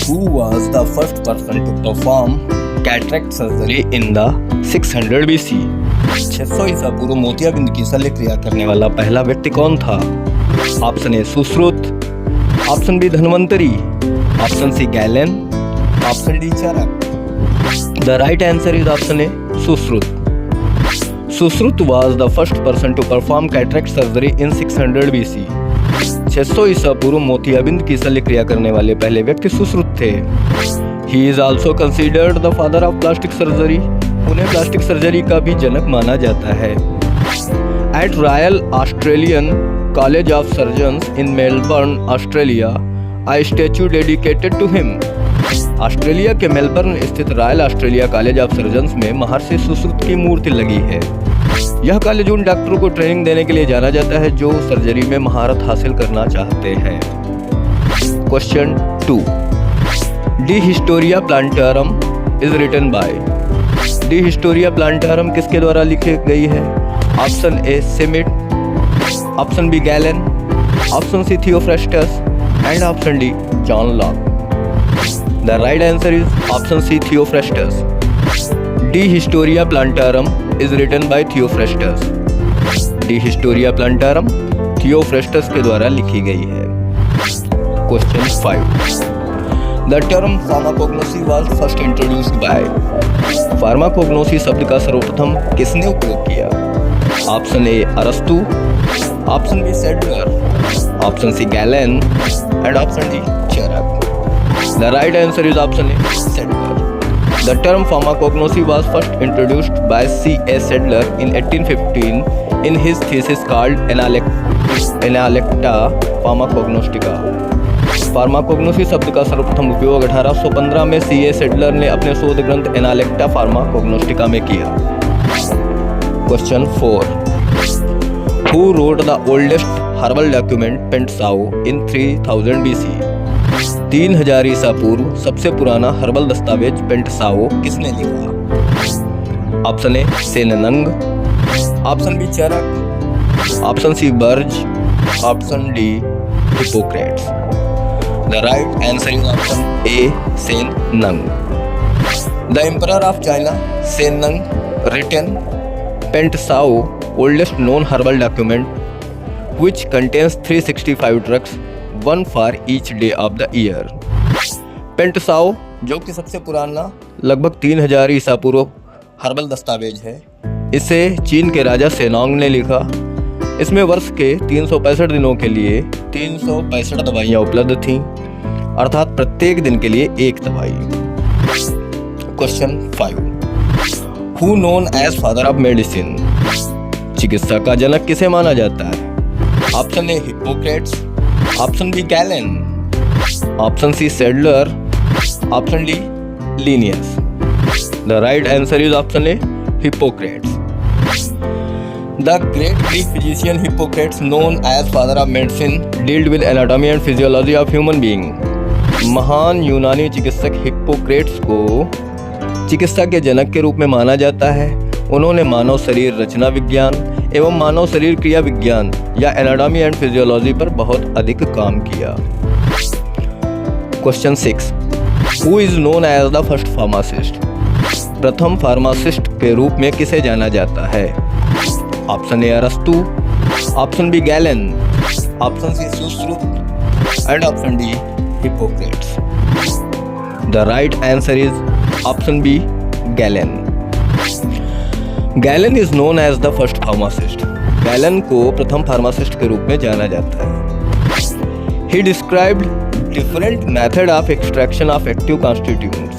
Who was the first person to perform cataract surgery in the 600 BC? 600 ईसा पूर्व मोतियाबिंद की शल्य क्रिया करने वाला पहला व्यक्ति कौन था? Option A Sushruta, option B Dhanvantari, option C Galen, option D Charaka. The right answer is option A Sushruta. Sushruta was the first person to perform cataract surgery in 600 BC. 600 ईसा पूर्व मोतियाबिंद की शल्य क्रिया करने वाले पहले व्यक्ति सुश्रुत थे। He is also considered the father of plastic surgery. उन्हें प्लास्टिक सर्जरी का भी जनक माना जाता है। At Royal Australian College of Surgeons in Melbourne, Australia, a statue dedicated to him. Australia के मेलबर्न स्थित royal Australia college of surgeons में महर्षि सुश्रुत की मूर्ति लगी है। यह कॉलेज उन डॉक्टरों को ट्रेनिंग देने के लिए जाना जाता है जो सर्जरी में महारत हासिल करना चाहते हैं। Question 2, De Historia Plantarum is written by. De Historia Plantarum किसके द्वारा लिखी गई है? Option A Semit, option B Galen, option C Theophrastus and option D John Locke. The right answer is option C, Theophrastus. De Historia Plantarum is written by Theophrastus. De Historia Plantarum Theophrastus के द्वारा लिखी गई है। Question 5. The term pharmacognosy was first introduced by. Pharmacognosy शब्द का सर्वप्रथम किसने उपयोग किया? ऑप्शन ए अरस्तु, option B Sadler, option C Galen and option D Charaka. The right answer is option A, Sadler. The term pharmacognosy was first introduced by C.A. Sadler in 1815 in his thesis called Analecta Pharmacognostica. Pharmacognosy शब्द का सर्वप्रथम उपयोग 1815 में C.A. Sadler ने अपने शोध ग्रंथ एनालेक्टा फार्माकोग्नोस्टिका में किया। Question 4. Who wrote the oldest herbal document Pentsao in 3000 BC? 3000 ईसा पूर्व सबसे पुराना हर्बल दस्तावेज पेंटसाओ किसने लिखा? Option A Shennong, option B Charak, option C Burge, option D Hippocrates. The right answer is option A Shennong. The emperor of China Shennong written Pen Tsao oldest known herbal document which contains 365 drugs, one for each day of the year. पेंटसाओ जो कि सबसे पुराना लगभग 3000 ईसा पूर्व herbal दस्तावेज है, इसे चीन के राजा सेनोंग ने लिखा। इसमें वर्ष के 365 दिनों के लिए 365 दवाइयाँ उपलब्ध थीं, अर्थात प्रत्येक दिन के लिए एक दवाई। Question 5. Who known as father of medicine? चिकित्सा का जनक किसे माना जाता है? Option A Hippocrates, option B Galen, option C Sadler, option D Linnaeus. The right answer is option A Hippocrates. The great Greek physician Hippocrates known as father of medicine dealt with anatomy and physiology of human being. महान यूनानी चिकित्सक Hippocrates को चिकित्सा के जनक के रूप में माना जाता है। उन्होंने मानव शरीर रचना विज्ञान एवं मानव शरीर क्रिया विज्ञान या एनाटॉमी एंड फिजियोलॉजी पर बहुत अधिक काम किया। Question 6. Who is known as the first pharmacist? प्रथम फार्मासिस्ट के रूप में किसे जाना जाता है? ऑप्शन ए अरस्तु, option B Galen, option C Sushruta and option D Hippocrates. The right answer is option B Galen. Galen is known as the first pharmacist. Galen को प्रथम फार्मासिस्ट के रूप में जाना जाता है। He described different method of extraction of active constituents.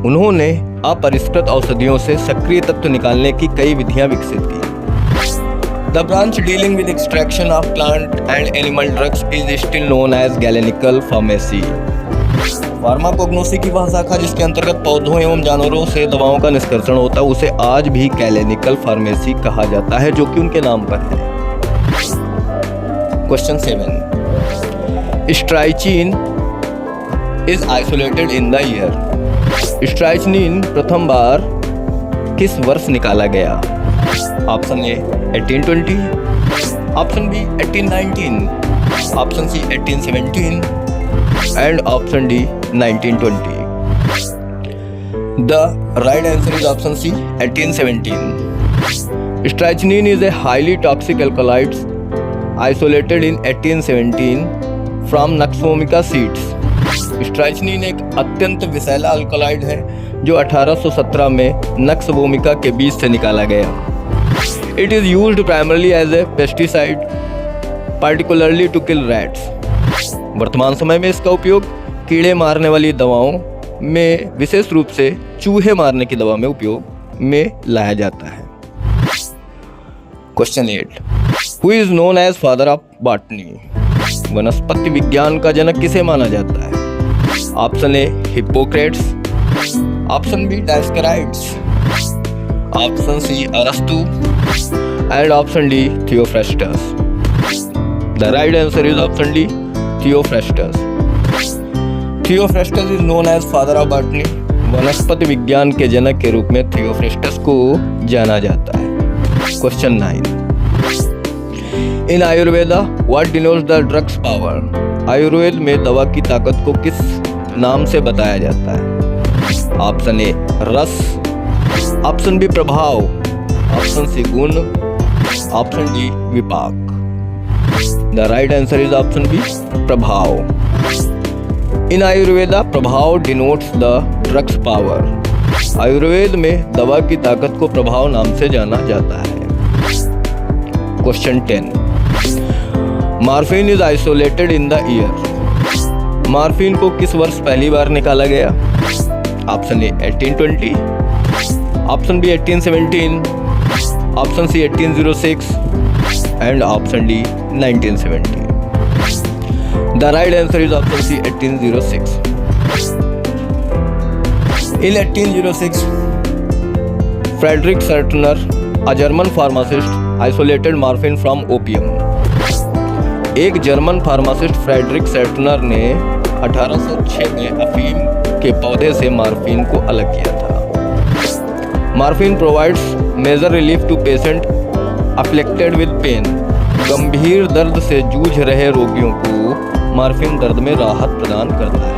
उन्होंने अपरिष्कृत औषधियों से सक्रिय तत्व निकालने की कई विधियां विकसित की। The branch dealing with extraction of plant and animal drugs is still known as galenical pharmacy. Pharmacognosy की वह शाखा जिसके अंतर्गत पौधों एवं जानवरों से दवाओं का निष्कर्षण होता है उसे आज भी गैलेनिकल फार्मेसी कहा जाता है, जो कि उनके नाम पर है। Question 7. Strychnine is isolated in the year. Strychnine प्रथम बार किस वर्ष निकाला गया? Option A 1820, option B 1819, option C 1817 and option D 1920. The right answer is option C, 1817. Strychnine is a highly toxic alkaloid isolated in 1817 from Nux seeds. स्ट्राइचनिन एक अत्यंत विषैला alkaloid है जो 1817 में नक्स वोमिका के बीज से निकाला गया। It is used primarily as a pesticide particularly to kill rats. वर्तमान समय में इसका उपयोग कीड़े मारने वाली दवाओं में, विशेष रूप से चूहे मारने की दवा में उपयोग में लाया जाता है। Question 8, who is known as father of botany? वनस्पति विज्ञान का जनक किसे माना जाता है? Option A Hippocrates, option B Dioscorides, option C अरस्तु and option D Theophrastus. The right answer is option D Theophrastus. Theophrastus is known as father of botany. वनस्पति विज्ञान के जनक के रूप में थियोफ्रास्टस को जाना जाता है। Question 9, in Ayurveda what denotes the drug's power? Ayurveda में दवा की ताकत को किस नाम से बताया जाता है? Option A rasa, option B prabhava, option C guna, option D vipaka. The right answer is option B prabhava. In Ayurveda prabhava denotes the drug's power. Ayurveda में दवा की ताकत को प्रभाव नाम से जाना जाता है। Question 10, morphine is isolated in the year. Morphine को किस वर्ष पहली बार निकाला गया? Option A 1820, option B 1817, option C 1806 and option D 1970। The right answer is option C 1806। In 1806, Frederick Sertner, a German pharmacist, isolated morphine from opium. एक German pharmacist Frederick सर्टनर ने 1806 में अफीम के पौधे से मॉर्फिन को अलग किया था। Morphine provides major relief to patient afflicted with pain. गंभीर दर्द से जूझ रहे रोगियों को मॉर्फिन दर्द में राहत प्रदान करता है।